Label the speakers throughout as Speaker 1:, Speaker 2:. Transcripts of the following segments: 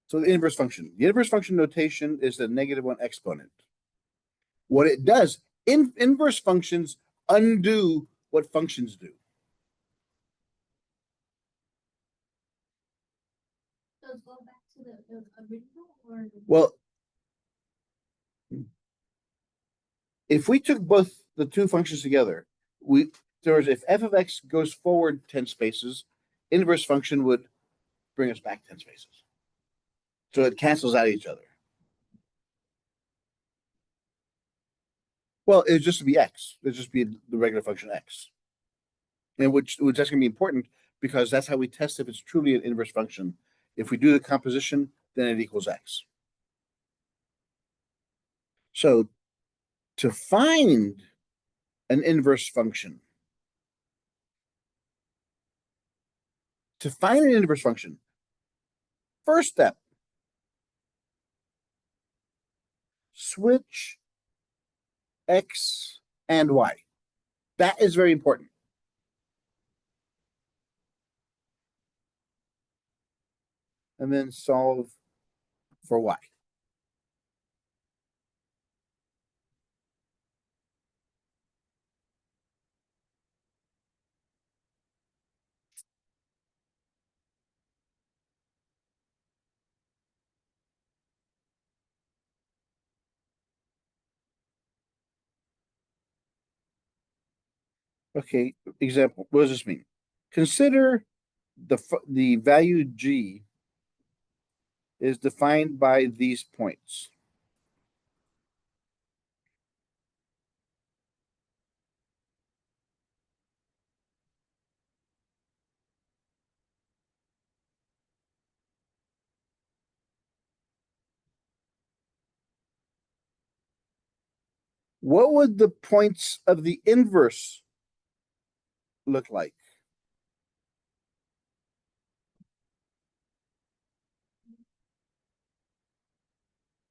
Speaker 1: So the inverse function. The inverse function notation is the -1 exponent. What it does, inverse functions undo what functions do.
Speaker 2: Does go back to the original or
Speaker 1: Well, if we took both the two functions together, if f of x goes forward 10 spaces, inverse function would bring us back 10 spaces. So it cancels out each other. Well, it'd just be x. It'd just be the regular function x. And which that's going to be important because that's how we test if it's truly an inverse function. If we do the composition, then it equals x. So to find an inverse function, first step, switch x and y. That is very important. And then solve for y. Okay, example. What does this mean? Consider the value g is defined by these points. What would the points of the inverse look like?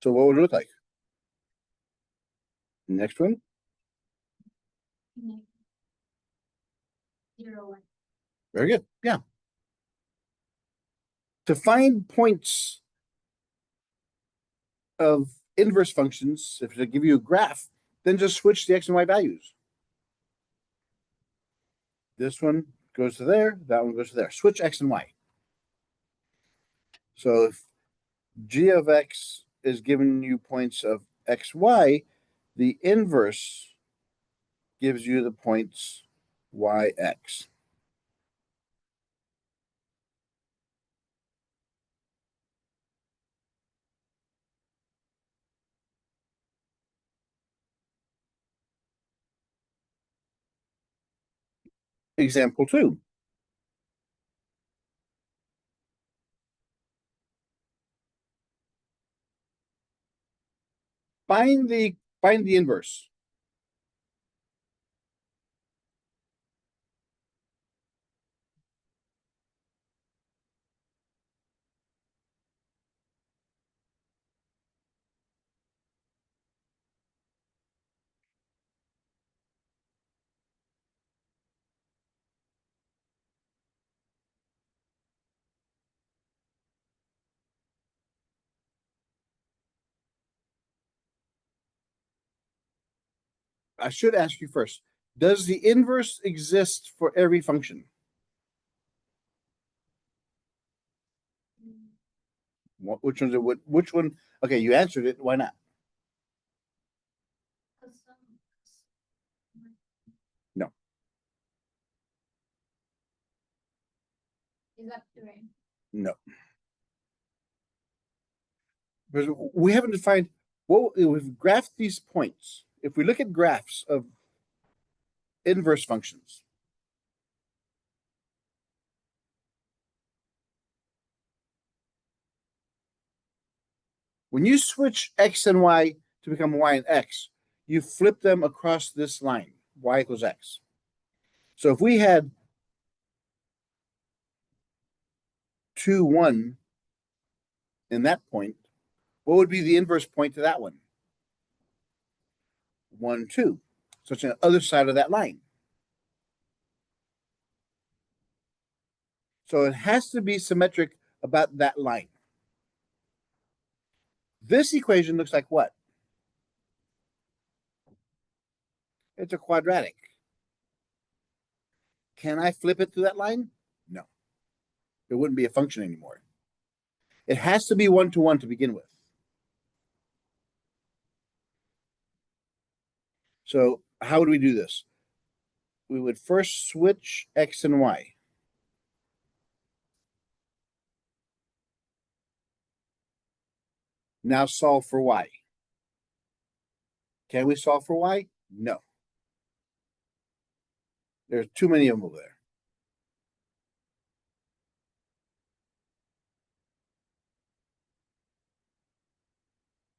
Speaker 1: So what would it look like? Next one.
Speaker 2: 0, 1?
Speaker 1: Very good. Yeah. To find points of inverse functions, if they give you a graph, then just switch the x and y values. This one goes to there, that one goes to there. Switch x and y. So if g of x is giving you points of x, y, the inverse gives you the points y, x. Example 2. Find the inverse. I should ask you first, does the inverse exist for every function? Which one's it? Which one? Okay, you answered it. Why not? No.
Speaker 2: Is that right?
Speaker 1: No. Because we haven't defined what we've graphed these points. If we look at graphs of inverse functions, when you switch x and y to become y and x, you flip them across this line, y equals x. So if we had 2, 1 in that point, what would be the inverse point to that one? 1, 2. So it's on the other side of that line. So it has to be symmetric about that line. This equation looks like what? It's a quadratic. Can I flip it to that line? No. It wouldn't be a function anymore. It has to be one-to-one to begin with. So how would we do this? We would first switch X and Y. Now solve for Y. Can we solve for Y? No. There's too many of them over there.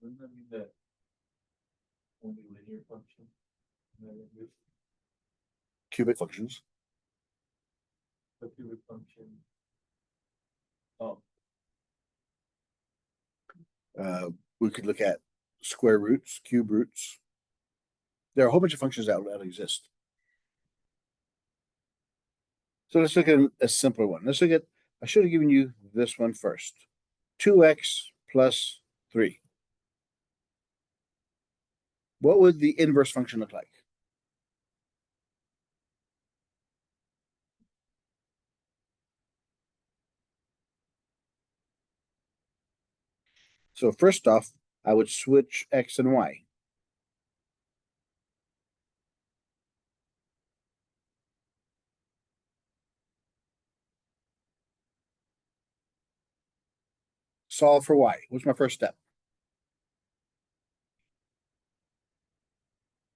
Speaker 3: Wouldn't that mean that only linear function?
Speaker 1: Cubic functions.
Speaker 3: The cubic function. Oh,
Speaker 1: We could look at square roots, cube roots. There are a whole bunch of functions that exist. So let's look at a simpler one. Let's look at, I should have given you this one first. 2x plus 3. What would the inverse function look like? So first off, I would switch X and Y. Solve for Y. What's my first step?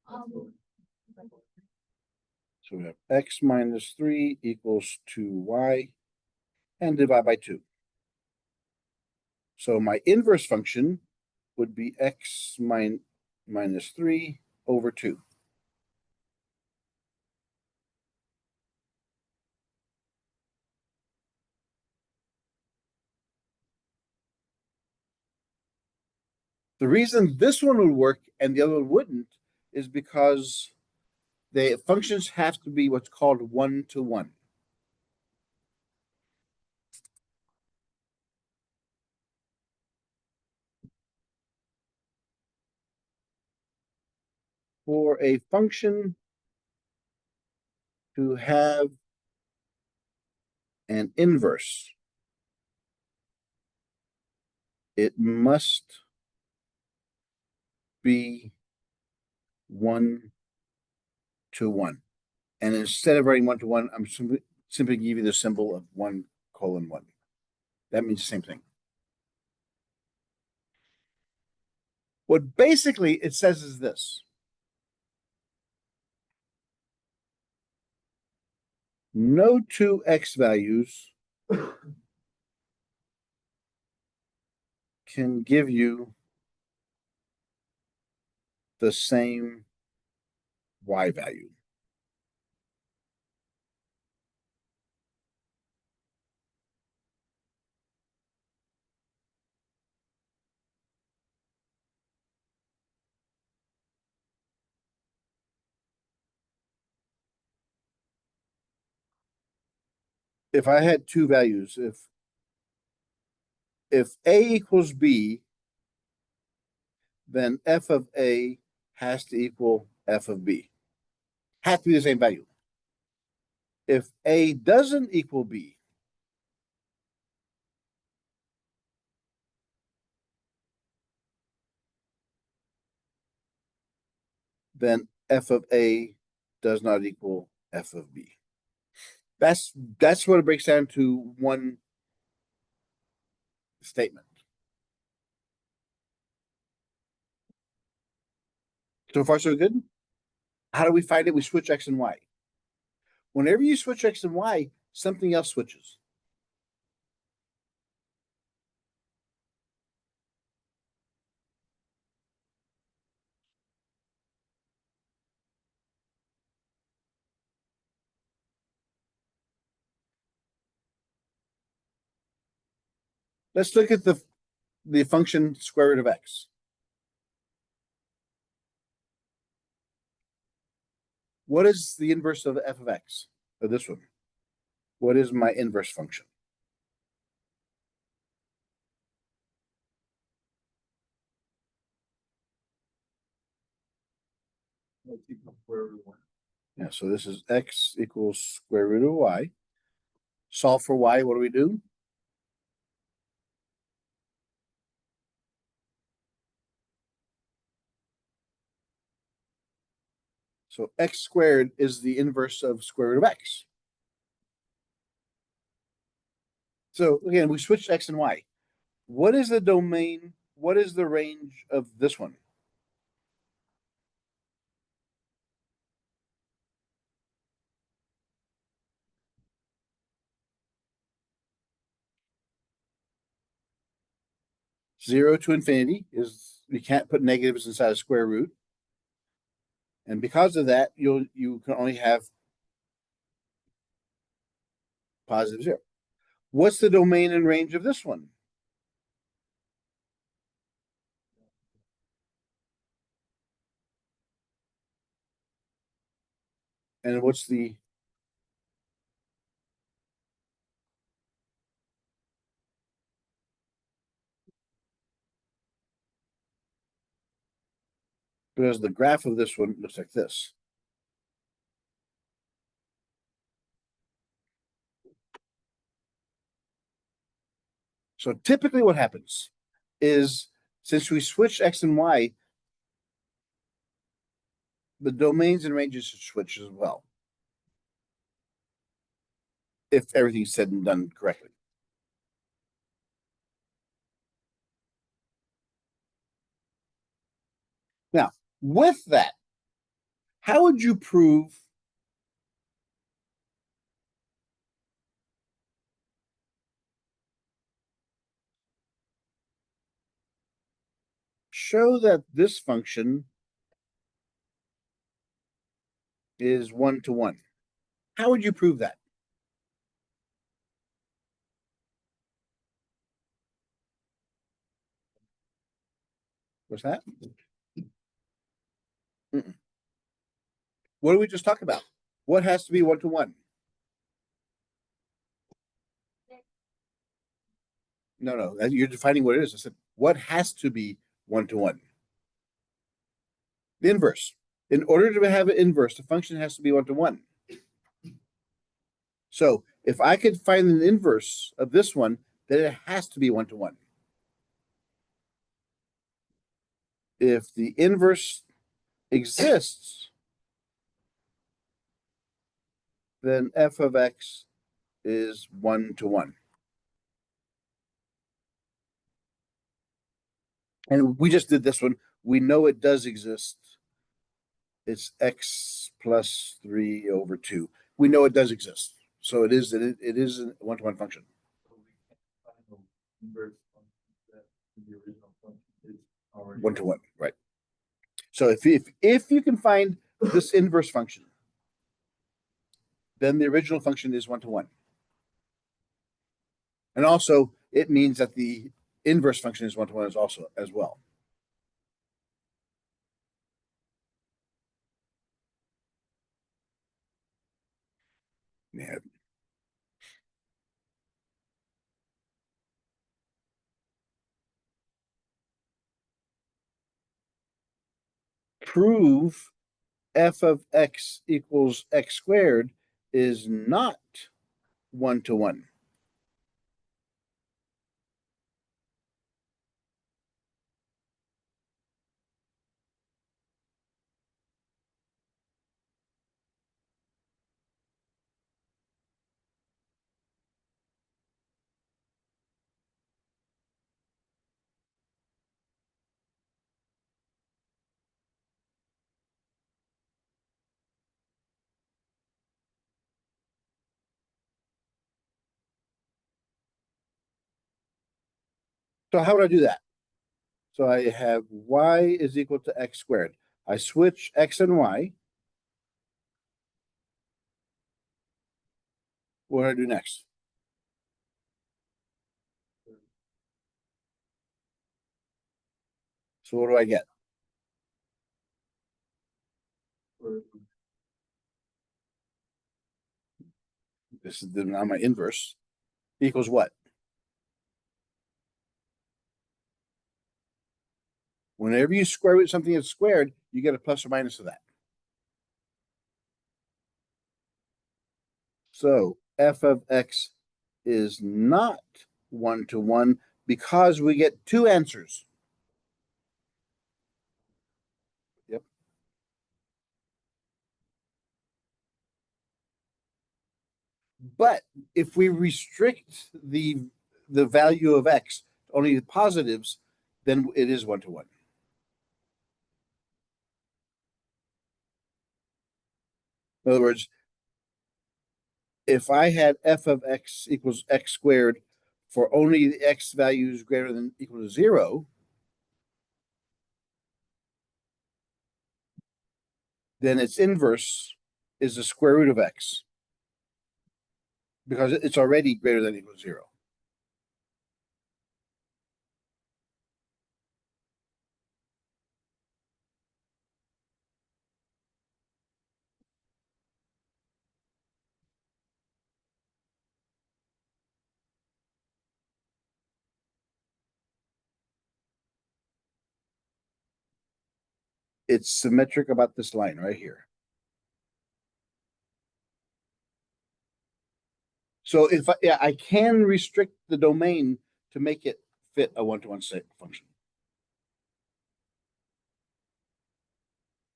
Speaker 1: So we have X minus 3 equals 2Y and divide by 2. So my inverse function would be X minus 3 over 2. The reason this one would work and the other one wouldn't is because the functions have to be what's called one-to-one. For a function to have an inverse, it must be 1-to-1. And instead of writing 1-to-1, I'm simply give you the symbol of 1:1. That means the same thing. What basically it says is this. No two X values can give you the same Y value. If I had two values, if A equals B, then F of A has to equal F of B. Has to be the same value. If A doesn't equal B, then F of A does not equal F of B. That's what it breaks down to one statement. So far, so good. How do we find it? We switch X and Y. Whenever you switch X and Y, something else switches. Let's look at the function square root of X. What is the inverse of F of X? Or this one? What is my inverse function?
Speaker 3: Let's equal square root of one.
Speaker 1: Yeah, so this is x equals square root of y. Solve for y, what do we do? So x squared is the inverse of square root of x. So again, we switched x and y. What is the domain? What is the range of this one? Zero to infinity is, you can't put negatives inside a square root. And because of that, you can only have positive zero. What's the domain and range of this one? And what's the because the graph of this one looks like this. So typically what happens is since we switch x and y, the domains and ranges should switch as well. If everything's said and done correctly. Now, with that, how would you prove show that this function is 1-to-1? How would you prove that? What's that? What did we just talk about? What has to be 1-to-1? No, you're defining what it is. I said, what has to be 1-to-1? The inverse. In order to have an inverse, the function has to be 1-to-1. So if I could find an inverse of this one, then it has to be 1-to-1. If the inverse exists, then f of x is 1-to-1. And we just did this one. We know it does exist. It's x plus 3/2. We know it does exist. So it is a 1-to-1 function.
Speaker 3: So we can't find the inverse function that the original function is already.
Speaker 1: 1-to-1, right? So if you can find this inverse function, then the original function is 1-to-1. And also it means that the inverse function is 1-to-1 as well. Yeah. Prove f of x equals x squared is not 1-to-1. So how would I do that? So I have y is equal to x squared. I switch x and y. What do I do next? So what do I get? This is now my inverse. Equals what? Whenever you square root something that's squared, you get a plus or minus of that. So f of x is not 1-to-1 because we get two answers. Yep. But if we restrict the value of x to only the positives, then it is 1-to-1. In other words, if I had f of x equals x squared for only the x values greater than equal to 0, then its inverse is the square root of x because it's already greater than equal to 0. It's symmetric about this line right here. So if I can restrict the domain to make it fit a 1-to-1 function.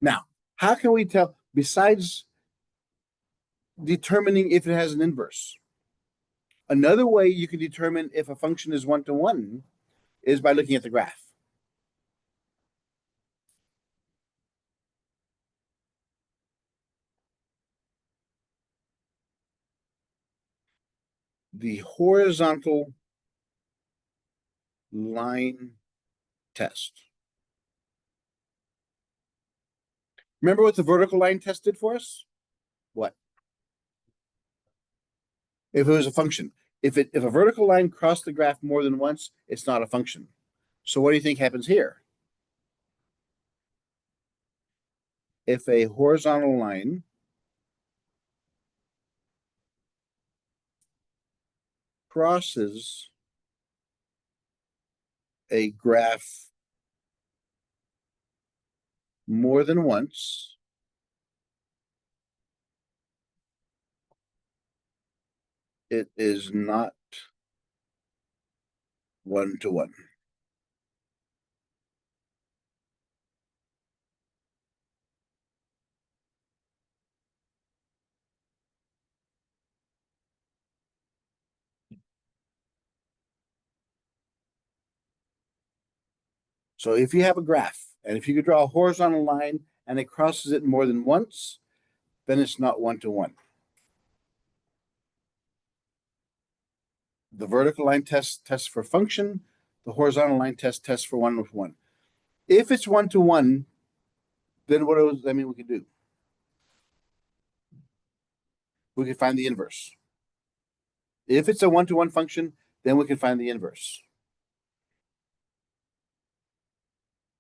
Speaker 1: Now, how can we tell, besides determining if it has an inverse? Another way you can determine if a function is 1-to-1 is by looking at the graph. The horizontal line test. Remember what the vertical line test did for us? What? If it was a function. If a vertical line crossed the graph more than once, it's not a function. So what do you think happens here? If a horizontal line crosses a graph more than once, it is not 1-to-1. So if you have a graph, and if you could draw a horizontal line and it crosses it more than once, then it's not 1-to-1. The vertical line tests for function. The horizontal line tests for 1-to-1. If it's 1-to-1, then what does that mean we can do? We can find the inverse. If it's a 1-to-1 function, then we can find the inverse.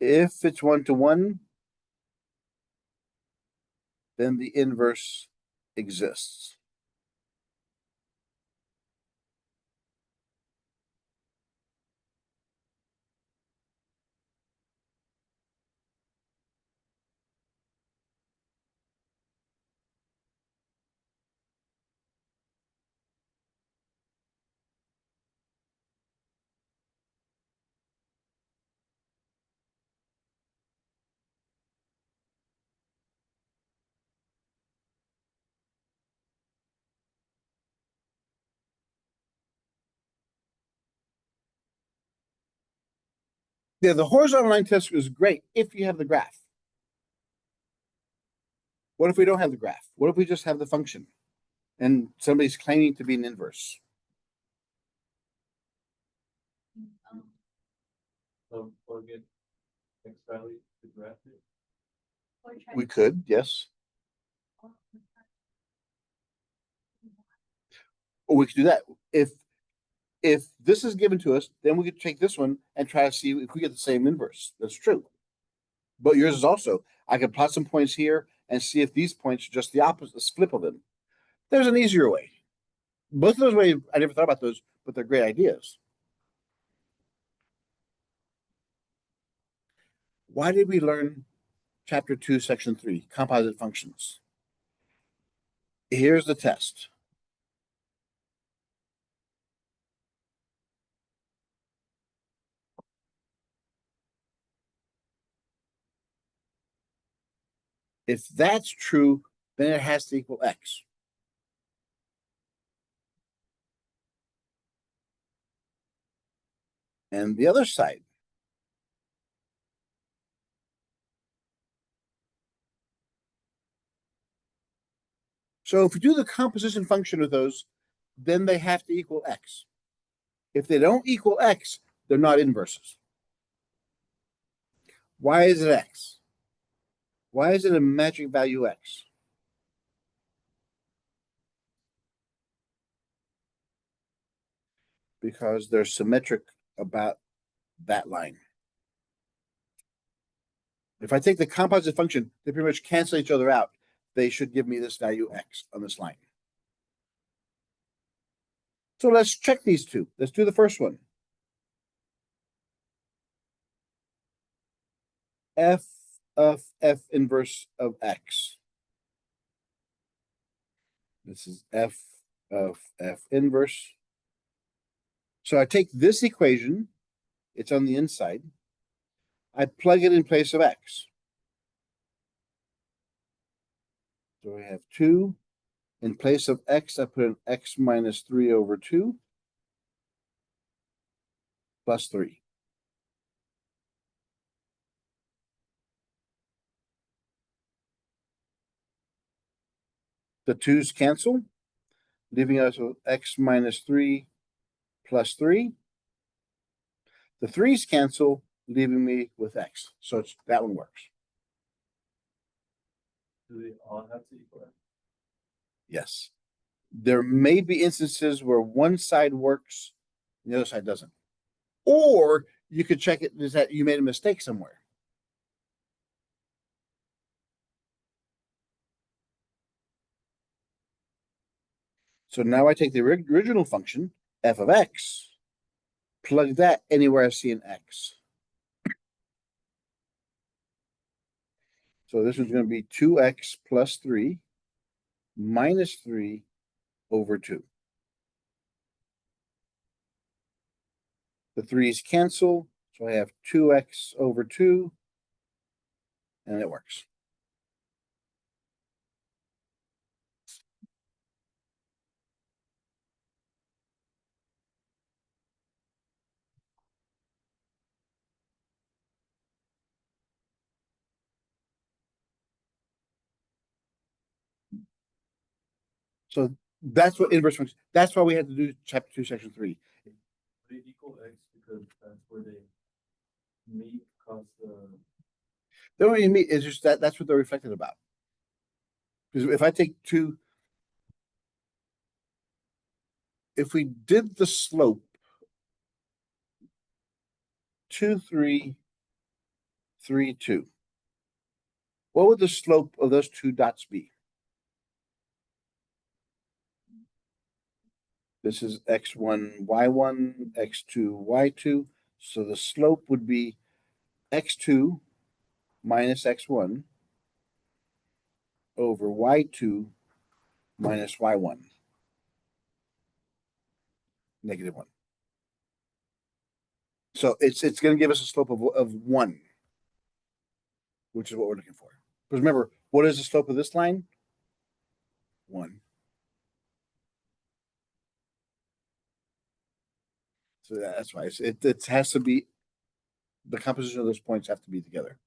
Speaker 1: If it's 1-to-1, then the inverse exists. Yeah, the horizontal line test is great if you have the graph. What if we don't have the graph? What if we just have the function and somebody's claiming to be an inverse?
Speaker 3: Or get X value to graph it.
Speaker 2: or try
Speaker 1: We
Speaker 2: to-
Speaker 1: could, yes. Or we could do that. If this is given to us, then we could take this one and try to see if we get the same inverse. That's true. But yours is also, I can plot some points here and see if these points are just the opposite, the flip of them. There's an easier way. Both of those ways, I never thought about those, but they're great ideas. Why did we learn chapter 2, section 3, composite functions? Here's the test. If that's true, then it has to equal x. And the other side. So if we do the composition function of those, then they have to equal x. If they don't equal x, they're not inverses. Why is it x? Why is it a magic value x? Because they're symmetric about that line. If I take the composite function, they pretty much cancel each other out. They should give me this value x on this line. So let's check these two. Let's do the first one. F of f inverse of x. This is f of f inverse. So I take this equation, it's on the inside. I plug it in place of x. So we have 2. In place of x, I put an x minus 3 over 2 plus 3. The 2's cancel, leaving us with x minus 3 plus 3. The 3's cancel, leaving me with x. So that one works.
Speaker 3: Do they all have to equal x?
Speaker 1: Yes. There may be instances where one side works, and the other side doesn't. Or you could check it, is that you made a mistake somewhere. So now I take the original function, f of x, plug that anywhere I see an x. So this one's going to be 2x plus 3 minus 3 over 2. The 3's cancel, so I have 2x over 2, and it works. So that's what inverse functions. That's why we had to do chapter 2, section 3.
Speaker 3: They equal x because that's where they meet cause the.
Speaker 1: They don't even meet, it's just that's what they're reflected about. Because if I take 2, if we did the slope 2, 3, 3, 2, what would the slope of those 2 dots be? This is x1, y1, x2, y2. So the slope would be x2 minus x1 over y2 minus y1, negative 1. So it's going to give us a slope of 1, which is what we're looking for. Because remember, what is the slope of this line? 1. So that's why it has to be, the composition of those points have to be together.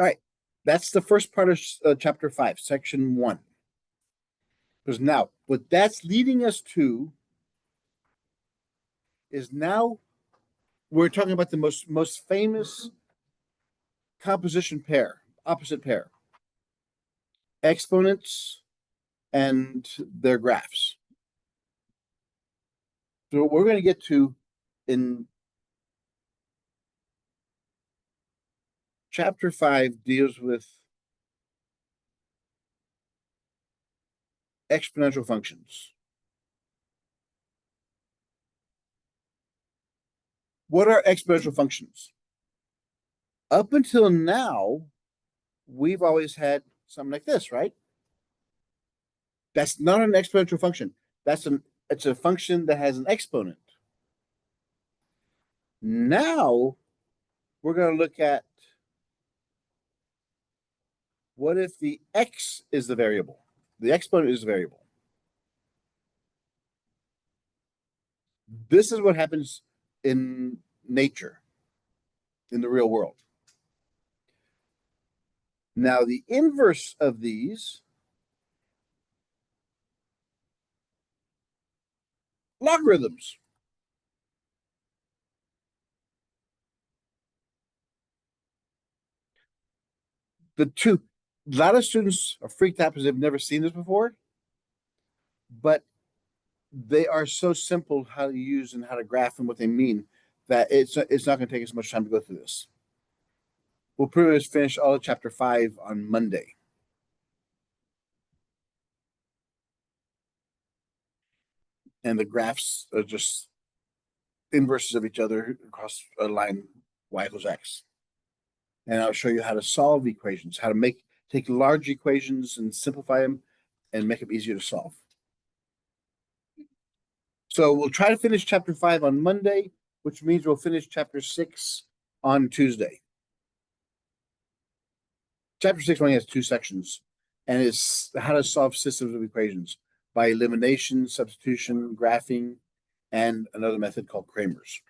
Speaker 1: All right, that's the first part of chapter 5, section 1. Because now, what that's leading us to is now we're talking about the most famous composition pair, opposite pair, exponents and their graphs. So what we're going to get to in chapter 5 deals with exponential functions. What are exponential functions? Up until now, we've always had something like this, right? That's not an exponential function. It's a function that has an exponent. Now, we're going to look at what if the x is the variable? The exponent is the variable. This is what happens in nature, in the real world. Now, the inverse of these, logarithms. A lot of students are freaked out because they've never seen this before, but they are so simple how to use and how to graph and what they mean that it's not going to take us much time to go through this. We'll pretty much finish all of chapter 5 on Monday. And the graphs are just inverses of each other across a line y equals x. And I'll show you how to solve equations, how to take large equations and simplify them and make them easier to solve. So we'll try to finish chapter 5 on Monday, which means we'll finish chapter 6 on Tuesday. Chapter 6 only has 2 sections, and it's how to solve systems of equations by elimination, substitution, graphing, and another method called Cramer's.